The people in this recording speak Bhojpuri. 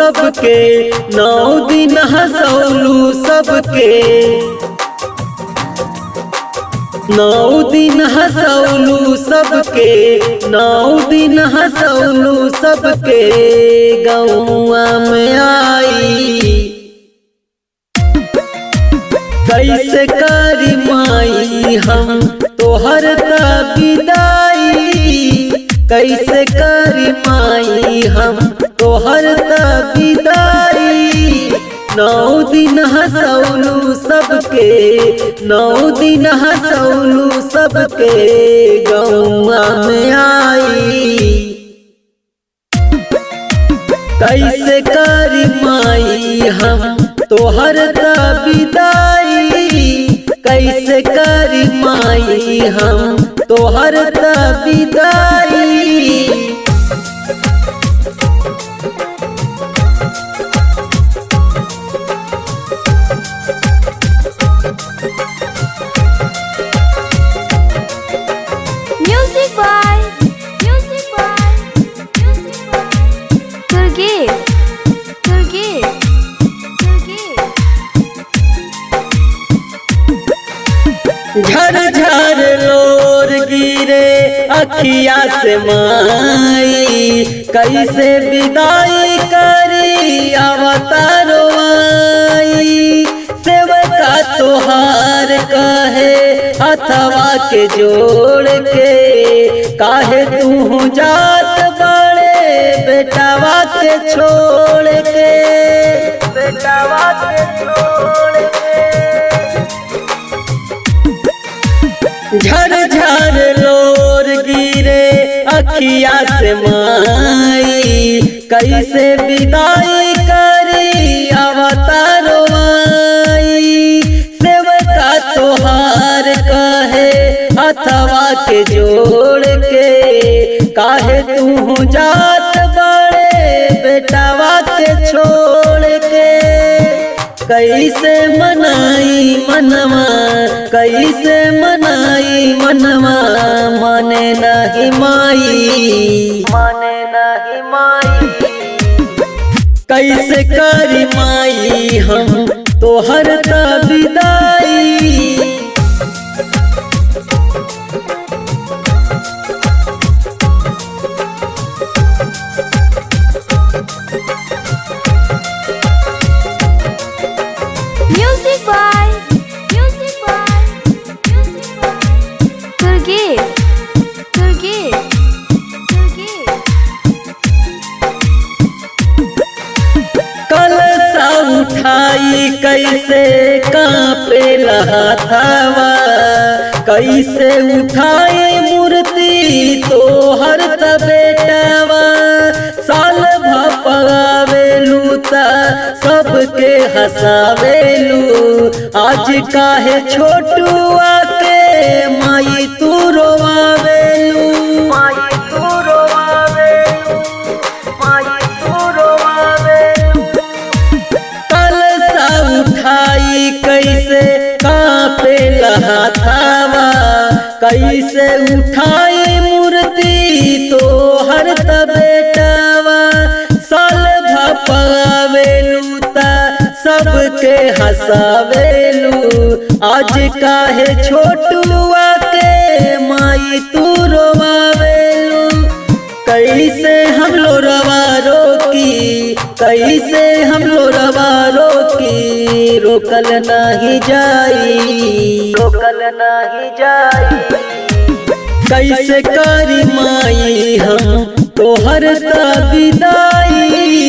सबके, 9 दिन हंसौलू सबके, 9 दिन हंसौलू सबके, 9 दिन हंसौलू सबके। गौआ में आई कैसे करी माई हम तोहर विदाई, कैसे करी माई हम तोहर विदाई। 9 दिन हंसौलू सबके, 9 दिन हंसौलू सबके। गौआ में आई कैसे करी माई हम तोहर विदाई, कैसे करी माई हम तोहर विदाई। Music by Turgis. झर झर लोर गिरे अखिया से माई, कैसे विदाई करी अवतारो आई। सेवका तोहार कहे हथवा के जोड़ के, काहे तू जात बड़े बेटावा के छोड़ के, बेटावा के छोड़ के। झर झर लोर गिरे अखिया से माई, कैसे विदाई करी अवतारो आई। सेवका तोहार कहे हथवा के जोड़ के, काहे तू जात बड़े बेटावा के छोड़ के। कैसे मनाई मनवा, कैसे मनाई मनवा, माने नहीं माई, माने नहीं माई। कैसे करी माई हम तोहर विदाई। Music by Turgis. कलसा उठाई कैसे कांपे हाथवा, कैसे उठाई मूर्ति तोहर बेटवा। साल भपावेलू ता सबके हंसावेलू, आज काहे छोटुआ के माई तू रोवावेलू, माई तू रोवावेलू, माई तू रोवावेलू। कलसा उठाई कैसे कांपे हाथवा, कैसे उठाई मूर्ति तोहर बेटवा। साल भपावेलू ता सबके हंसावेलू, आज काहे छोटुआ के माई तू रोवावेलू। कैसे हम लोरवा रोकी, कैसे हम लोरवा रोकी, रोकल नहीं जाई, रोकल नहीं जाई। कैसे करी माई हम तोहर विदाई।